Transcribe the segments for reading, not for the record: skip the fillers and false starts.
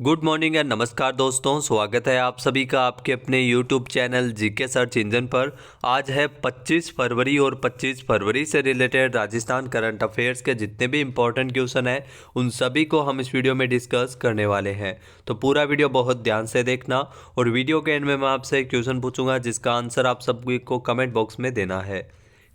Good morning and नमस्कार दोस्तों, स्वागत है आप सभी का आपके अपने YouTube channel GK search engine पर। आज है 25 फरवरी और 25 फरवरी से रिलेटेड राजस्थान करंट अफेयर्स के जितने भी इम्पोर्टेंट क्वेश्चन हैं उन सभी को हम इस वीडियो में डिस्कस करने वाले हैं। तो पूरा वीडियो बहुत ध्यान से देखना और वीडियो के एंड में मैं आपसे एक क्वेश्चन पूछूंगा जिसका आंसर आप सभी को कमेंट बॉक्स में देना है।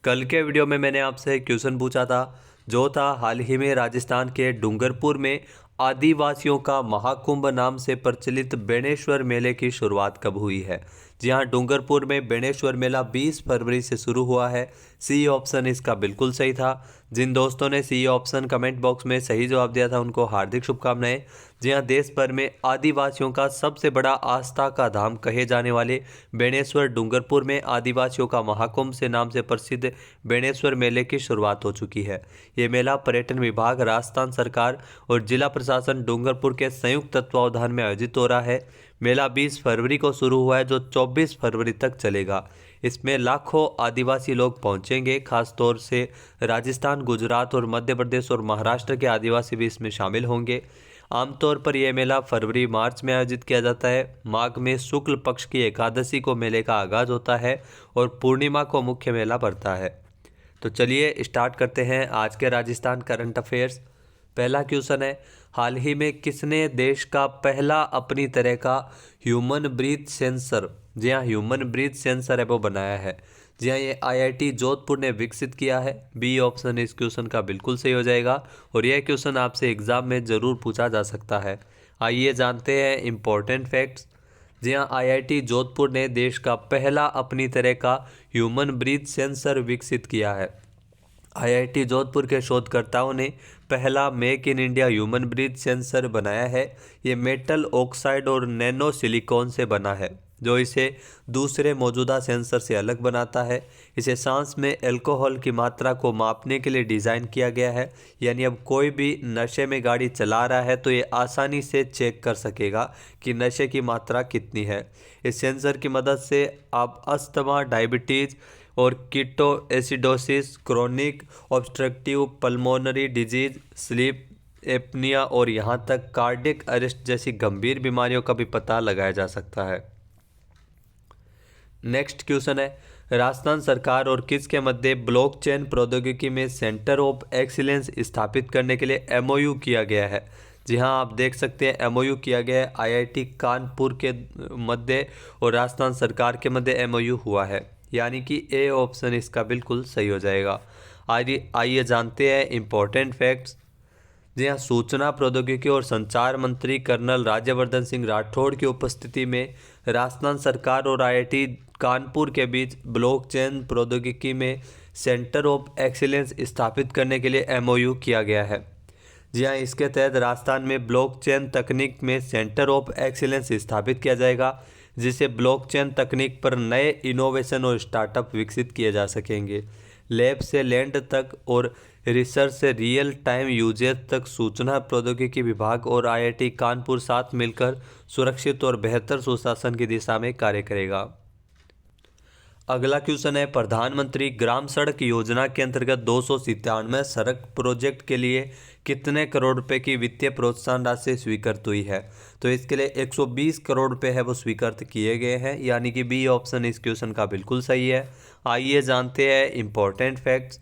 कल के वीडियो में मैंने आपसे एक क्वेश्चन पूछा था जो था हाल ही में राजस्थान के डूंगरपुर में आदिवासियों का महाकुंभ नाम से प्रचलित बेणेश्वर मेले की शुरुआत कब हुई है। जी हाँ, डूंगरपुर में बेणेश्वर मेला 20 फरवरी से शुरू हुआ है। सी ऑप्शन इसका बिल्कुल सही था। जिन दोस्तों ने सी ऑप्शन कमेंट बॉक्स में सही जवाब दिया था उनको हार्दिक शुभकामनाएं। जी हाँ, देश भर में आदिवासियों का सबसे बड़ा आस्था का धाम कहे जाने वाले बेणेश्वर डूंगरपुर में आदिवासियों का महाकुंभ से नाम से प्रसिद्ध बेणेश्वर मेले की शुरुआत हो चुकी है। ये मेला पर्यटन विभाग, राजस्थान सरकार और जिला प्रशासन डूंगरपुर के संयुक्त तत्वावधान में आयोजित हो रहा है। मेला 20 फरवरी को शुरू हुआ है जो 24 फरवरी तक चलेगा। इसमें लाखों आदिवासी लोग पहुंचेंगे। खासतौर से राजस्थान, गुजरात और मध्य प्रदेश और महाराष्ट्र के आदिवासी भी इसमें शामिल होंगे। आमतौर पर यह मेला फरवरी मार्च में आयोजित किया जाता है। माघ में शुक्ल पक्ष की एकादशी को मेले का आगाज होता है और पूर्णिमा को मुख्य मेला पड़ता है। तो चलिए स्टार्ट करते हैं आज के राजस्थान करंट अफेयर्स। पहला क्वेश्चन है, हाल ही में किसने देश का पहला अपनी तरह का ह्यूमन ब्रीथ सेंसर, जी हाँ ह्यूमन ब्रीथ सेंसर है वो बनाया है। जी हाँ, ये आईआईटी जोधपुर ने विकसित किया है। बी ऑप्शन इस क्वेश्चन का बिल्कुल सही हो जाएगा और यह क्वेश्चन आपसे एग्जाम में ज़रूर पूछा जा सकता है। आइए जानते हैं इम्पोर्टेंट फैक्ट्स। जी हाँ, आईआईटी जोधपुर ने देश का पहला अपनी तरह का ह्यूमन ब्रीथ सेंसर विकसित किया है। आईआईटी जोधपुर के शोधकर्ताओं ने पहला make in India human breath sensor बनाया है। ये मेटल ऑक्साइड और नैनो सिलिकॉन से बना है जो इसे दूसरे मौजूदा सेंसर से अलग बनाता है। इसे सांस में अल्कोहल की मात्रा को मापने के लिए डिज़ाइन किया गया है, यानी अब कोई भी नशे में गाड़ी चला रहा है तो ये आसानी से चेक कर सकेगा कि नशे की मात्रा कितनी है। इस सेंसर की मदद से आप अस्थमा, डायबिटीज़ और keto acidosis, chronic obstructive pulmonary disease, sleep apnoea और यहाँ तक कार्डियक अरेस्ट जैसी गंभीर बीमारियों का भी पता लगाया जा सकता है। नेक्स्ट क्वेश्चन है, राजस्थान सरकार और किसके मध्य ब्लॉकचेन प्रौद्योगिकी में सेंटर ऑफ एक्सीलेंस स्थापित करने के लिए एमओयू किया गया है। जी हाँ, आप देख सकते हैं एमओयू किया गया है। आईआईटी कानपुर के मध्य और राजस्थान सरकार के मध्य एमओयू हुआ है, यानी कि ए ऑप्शन इसका बिल्कुल सही हो जाएगा। आइए जानते हैं इम्पोर्टेंट फैक्ट्स। जी हाँ, सूचना प्रौद्योगिकी और संचार मंत्री कर्नल राज्यवर्धन सिंह राठौड़ की उपस्थिति में राजस्थान सरकार और आईआईटी कानपुर के बीच ब्लॉकचेन प्रौद्योगिकी में सेंटर ऑफ एक्सीलेंस स्थापित करने के लिए एमओयू किया गया है। जी हाँ, इसके तहत राजस्थान में ब्लॉकचेन तकनीक में सेंटर ऑफ एक्सीलेंस स्थापित किया जाएगा जिससे ब्लॉकचेन तकनीक पर नए इनोवेशन और स्टार्टअप विकसित किए जा सकेंगे। लैब से लैंड तक और रिसर्च से रियल टाइम यूजेज तक सूचना प्रौद्योगिकी विभाग और आईआईटी कानपुर साथ मिलकर सुरक्षित और बेहतर सुशासन की दिशा में कार्य करेगा। अगला क्वेश्चन है, प्रधानमंत्री ग्राम सड़क योजना के अंतर्गत 297 सड़क प्रोजेक्ट के लिए कितने करोड़ रुपए की वित्तीय प्रोत्साहन राशि स्वीकृत हुई है। तो इसके लिए 120 करोड़ रुपए है वो स्वीकृत किए गए हैं, यानी कि बी ऑप्शन इस क्वेश्चन का बिल्कुल सही है। आइए जानते हैं इम्पोर्टेंट फैक्ट्स।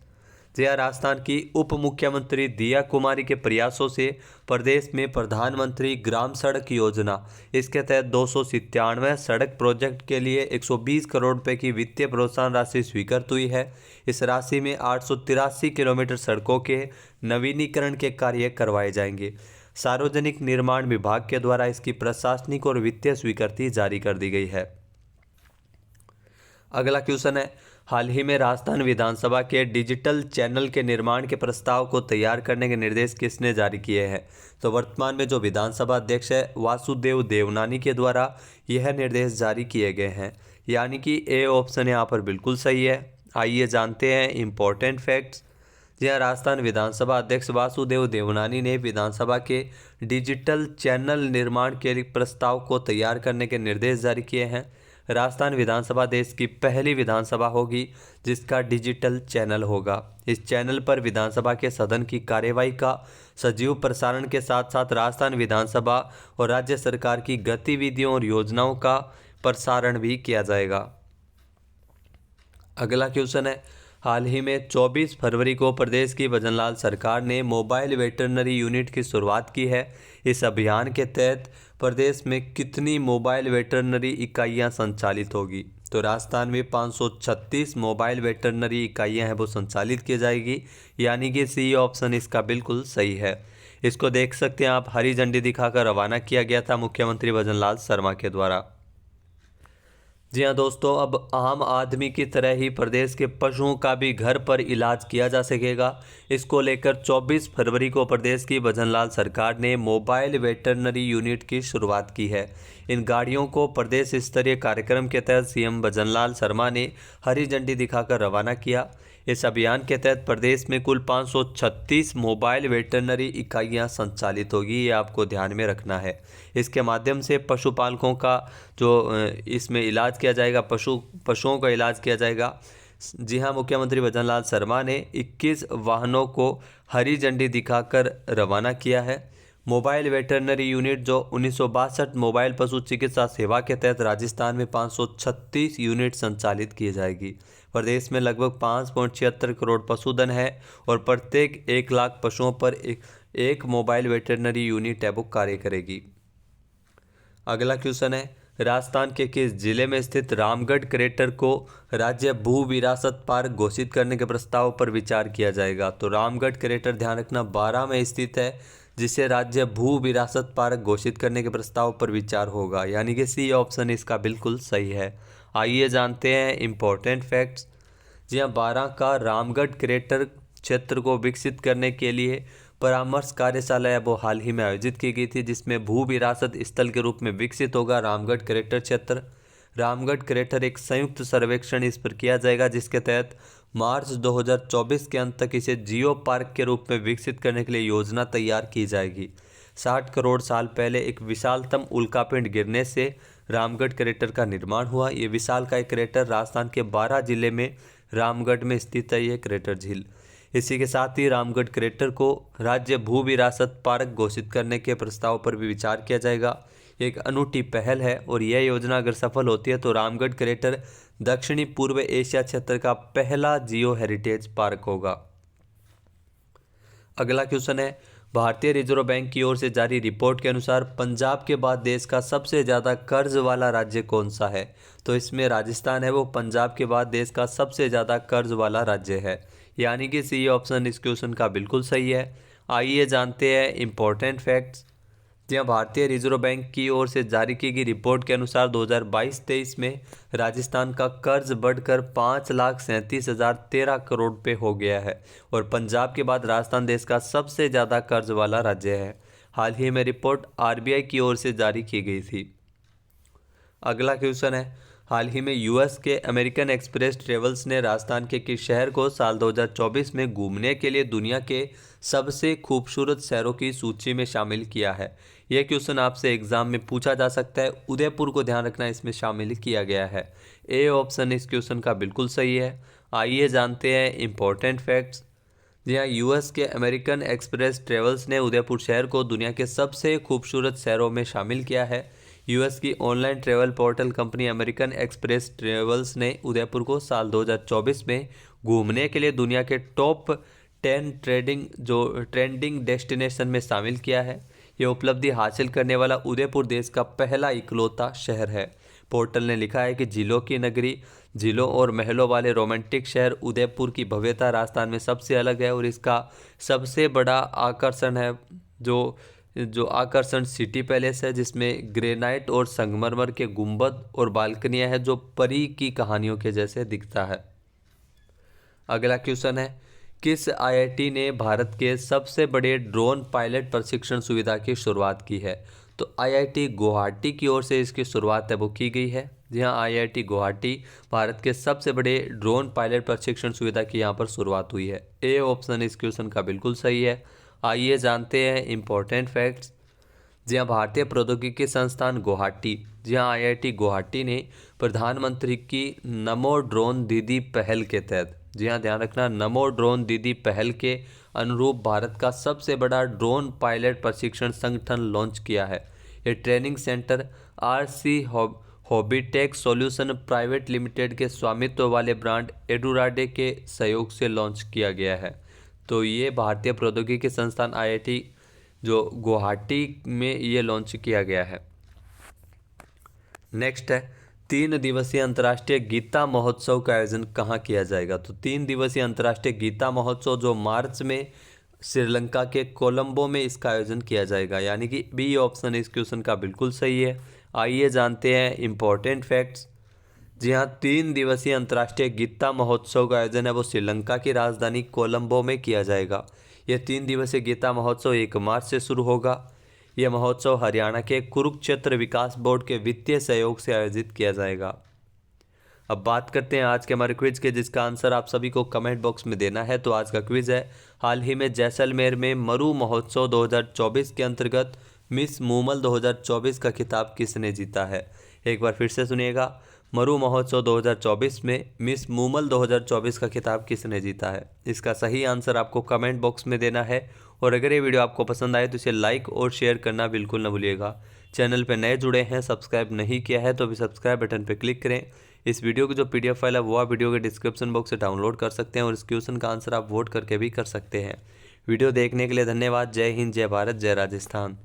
जया राजस्थान की उप मुख्यमंत्री दिया कुमारी के प्रयासों से प्रदेश में प्रधानमंत्री ग्राम सड़क योजना, इसके तहत 297 सड़क प्रोजेक्ट के लिए 120 करोड़ रुपए की वित्तीय प्रोत्साहन राशि स्वीकृत हुई है। इस राशि में 883 किलोमीटर सड़कों के नवीनीकरण के कार्य करवाए जाएंगे। सार्वजनिक निर्माण विभाग के द्वारा इसकी प्रशासनिक और वित्तीय स्वीकृति जारी कर दी गई है। अगला क्वेश्चन है, हाल ही में राजस्थान विधानसभा के डिजिटल चैनल के निर्माण के प्रस्ताव को तैयार करने के निर्देश किसने जारी किए हैं। तो वर्तमान में जो विधानसभा अध्यक्ष है वासुदेव देवनानी के द्वारा यह निर्देश जारी किए गए हैं, यानी कि ए ऑप्शन यहाँ पर बिल्कुल सही है। आइए जानते हैं इम्पोर्टेंट फैक्ट्स। जी हाँ, राजस्थान विधानसभा अध्यक्ष वासुदेव देवनानी ने विधानसभा के डिजिटल चैनल निर्माण के प्रस्ताव को तैयार करने के निर्देश जारी किए हैं। राजस्थान विधानसभा देश की पहली विधानसभा होगी जिसका डिजिटल चैनल होगा। इस चैनल पर विधानसभा के सदन की कार्यवाही का सजीव प्रसारण के साथ साथ राजस्थान विधानसभा और राज्य सरकार की गतिविधियों और योजनाओं का प्रसारण भी किया जाएगा। अगला क्वेश्चन है, हाल ही में 24 फरवरी को प्रदेश की भजनलाल सरकार ने मोबाइल वेटरनरी यूनिट की शुरुआत की है। इस अभियान के तहत प्रदेश में कितनी मोबाइल वेटरनरी इकाइयां संचालित होगी? तो राजस्थान में 536 मोबाइल वेटरनरी इकाइयां हैं वो संचालित की जाएगी, यानी कि सी ऑप्शन इसका बिल्कुल सही है। इसको देख सकते हैं आप, हरी झंडी दिखाकर रवाना किया गया था मुख्यमंत्री भजनलाल शर्मा के द्वारा। जी हाँ दोस्तों, अब आम आदमी की तरह ही प्रदेश के पशुओं का भी घर पर इलाज किया जा सकेगा। इसको लेकर 24 फरवरी को प्रदेश की भजनलाल सरकार ने मोबाइल वेटरनरी यूनिट की शुरुआत की है। इन गाड़ियों को प्रदेश स्तरीय कार्यक्रम के तहत सीएम भजनलाल शर्मा ने हरी झंडी दिखाकर रवाना किया। इस अभियान के तहत प्रदेश में कुल 536 मोबाइल वेटरनरी इकाइयां संचालित होगी, ये आपको ध्यान में रखना है। इसके माध्यम से पशुपालकों का जो इसमें इलाज किया जाएगा, पशुओं का इलाज किया जाएगा। जी हाँ, मुख्यमंत्री भजनलाल शर्मा ने 21 वाहनों को हरी झंडी दिखाकर रवाना किया है। मोबाइल वेटरनरी यूनिट जो 1962 मोबाइल पशु चिकित्सा सेवा के तहत राजस्थान में 536 यूनिट संचालित की जाएगी। प्रदेश में लगभग 5.76 करोड़ पशुधन है और प्रत्येक 1 लाख पशुओं पर एक मोबाइल वेटरनरी यूनिट है वो कार्य करेगी। अगला क्वेश्चन है, राजस्थान के किस जिले में स्थित रामगढ़ क्रेटर को राज्य भू विरासत पार्क घोषित करने के प्रस्ताव पर विचार किया जाएगा? तो रामगढ़ क्रेटर ध्यान रखना 12 में स्थित है, जिसे राज्य भू विरासत पार्क घोषित करने के प्रस्ताव पर विचार होगा, यानी कि सी ऑप्शन इसका बिल्कुल सही है। आइए जानते हैं इम्पोर्टेंट फैक्ट्स। जी हाँ, 12 का रामगढ़ क्रेटर क्षेत्र को विकसित करने के लिए परामर्श कार्यशाला वो हाल ही में आयोजित की गई थी, जिसमें भू विरासत स्थल के रूप में विकसित होगा रामगढ़ क्रेटर क्षेत्र। रामगढ़ क्रेटर एक संयुक्त सर्वेक्षण इस पर किया जाएगा, जिसके तहत मार्च 2024 के अंत तक इसे जियो पार्क के रूप में विकसित करने के लिए योजना तैयार की जाएगी। 60 करोड़ साल पहले एक विशालतम उल्कापिंड गिरने से रामगढ़ क्रेटर का निर्माण हुआ। ये विशालकाय क्रेटर राजस्थान के 12 जिले में रामगढ़ में स्थित है ये क्रेटर झील। इसी के साथ ही रामगढ़ क्रेटर को राज्य भू विरासत पार्क घोषित करने के प्रस्ताव पर भी विचार किया जाएगा। एक अनूठी पहल है और यह योजना अगर सफल होती है तो रामगढ़ क्रेटर दक्षिणी पूर्व एशिया क्षेत्र का पहला जियो हेरिटेज पार्क होगा। अगला क्वेश्चन है, भारतीय रिजर्व बैंक की ओर से जारी रिपोर्ट के अनुसार पंजाब के बाद देश का सबसे ज़्यादा कर्ज वाला राज्य कौन सा है? तो इसमें राजस्थान है वो पंजाब के बाद देश का सबसे ज़्यादा कर्ज वाला राज्य है, यानी कि सी ऑप्शन इस क्वेश्चन का बिल्कुल सही है। आइए जानते हैं इम्पोर्टेंट फैक्ट्स। जहाँ भारतीय रिजर्व बैंक की ओर से जारी की गई रिपोर्ट के अनुसार 2022-23 में राजस्थान का कर्ज बढ़कर 5,37,013 करोड़ पे हो गया है और पंजाब के बाद राजस्थान देश का सबसे ज़्यादा कर्ज वाला राज्य है। हाल ही में रिपोर्ट आरबीआई की ओर से जारी की गई थी। अगला क्वेश्चन है, हाल ही में यूएस के अमेरिकन एक्सप्रेस ट्रेवल्स ने राजस्थान के किस शहर को साल 2024 में घूमने के लिए दुनिया के सबसे खूबसूरत शहरों की सूची में शामिल किया है? यह क्वेश्चन आपसे एग्जाम में पूछा जा सकता है। उदयपुर को ध्यान रखना इसमें शामिल किया गया है। ए ऑप्शन इस क्वेश्चन का बिल्कुल सही है। आइए जानते हैं इम्पोर्टेंट फैक्ट्स। जी हाँ, यूएस के अमेरिकन एक्सप्रेस ट्रेवल्स ने उदयपुर शहर को दुनिया के सबसे खूबसूरत शहरों में शामिल किया है। यूएस की online travel portal company American express travels ने उदयपुर को साल 2024 में घूमने के लिए दुनिया के टॉप 10 ट्रेंडिंग डेस्टिनेशन में शामिल किया है। यह उपलब्धि हासिल करने वाला उदयपुर देश का पहला इकलौता शहर है। पोर्टल ने लिखा है कि झीलों की नगरी, झीलों और महलों वाले रोमांटिक शहर उदयपुर की भव्यता राजस्थान में सबसे अलग है और इसका सबसे बड़ा आकर्षण है जो आकर्षण सिटी पैलेस है, जिसमें ग्रेनाइट और संगमरमर के गुंबद और बालकनियां हैं जो परी की कहानियों के जैसे दिखता है। अगला क्वेश्चन है, किस आईआईटी ने भारत के सबसे बड़े ड्रोन पायलट प्रशिक्षण सुविधा की शुरुआत की है? तो आईआईटी गुवाहाटी की ओर से इसकी शुरुआत है वो की गई है। जी हाँ, आईआईटी गुवाहाटी भारत के सबसे बड़े ड्रोन पायलट प्रशिक्षण सुविधा की यहाँ पर शुरुआत हुई है। ए ऑप्शन इस क्वेश्चन का बिल्कुल सही है। आइए जानते हैं इम्पोर्टेंट फैक्ट्स। जी हाँ, भारतीय प्रौद्योगिकी संस्थान गुवाहाटी जी हाँ, IIT गुवाहाटी ने प्रधानमंत्री की नमो ड्रोन दीदी पहल के तहत, जी हाँ ध्यान रखना, नमो ड्रोन दीदी पहल के अनुरूप भारत का सबसे बड़ा ड्रोन पायलट प्रशिक्षण संगठन लॉन्च किया है। ये training center RC Hobitech solution private limited के स्वामित्व वाले ब्रांड एडुराडे के सहयोग से लॉन्च किया गया है। तो ये भारतीय प्रौद्योगिकी संस्थान IIT जो गुवाहाटी में ये लॉन्च किया गया है। नेक्स्ट है 3 दिवसीय अंतर्राष्ट्रीय गीता महोत्सव का आयोजन कहाँ किया जाएगा। तो 3 दिवसीय अंतर्राष्ट्रीय गीता महोत्सव जो मार्च में श्रीलंका के कोलंबो में इसका आयोजन किया जाएगा, यानी कि बी ऑप्शन इस क्वेश्चन का बिल्कुल सही है। आइए जानते हैं इम्पोर्टेंट फैक्ट्स। जी हाँ, 3 दिवसीय अंतर्राष्ट्रीय गीता महोत्सव का आयोजन है वो श्रीलंका की राजधानी कोलंबो में किया जाएगा। यह 3 दिवसीय गीता महोत्सव 1 मार्च से शुरू होगा। यह महोत्सव हरियाणा के कुरुक्षेत्र विकास बोर्ड के वित्तीय सहयोग से आयोजित किया जाएगा। अब बात करते हैं आज के हमारे क्विज के, जिसका आंसर आप सभी को कमेंट बॉक्स में देना है। तो आज का क्विज है, हाल ही में जैसलमेर में मरु महोत्सव 2024 के अंतर्गत मिस मूमल 2024 का खिताब किसने जीता है। एक बार फिर से सुनिएगा, मरु महोत्सव 2024 में मिस मूमल 2024 का खिताब किसने जीता है। इसका सही आंसर आपको कमेंट बॉक्स में देना है। और अगर ये वीडियो आपको पसंद आए तो इसे लाइक और शेयर करना बिल्कुल ना भूलिएगा। चैनल पर नए जुड़े हैं, सब्सक्राइब नहीं किया है तो अभी सब्सक्राइब बटन पर क्लिक करें। इस वीडियो की जो PDF फाइल है वो आप वीडियो के डिस्क्रिप्शन बॉक्स से डाउनलोड कर सकते हैं और इस क्वेश्चन का आंसर आप वोट करके भी कर सकते हैं। वीडियो देखने के लिए धन्यवाद। जय हिंद, जय भारत, जय राजस्थान।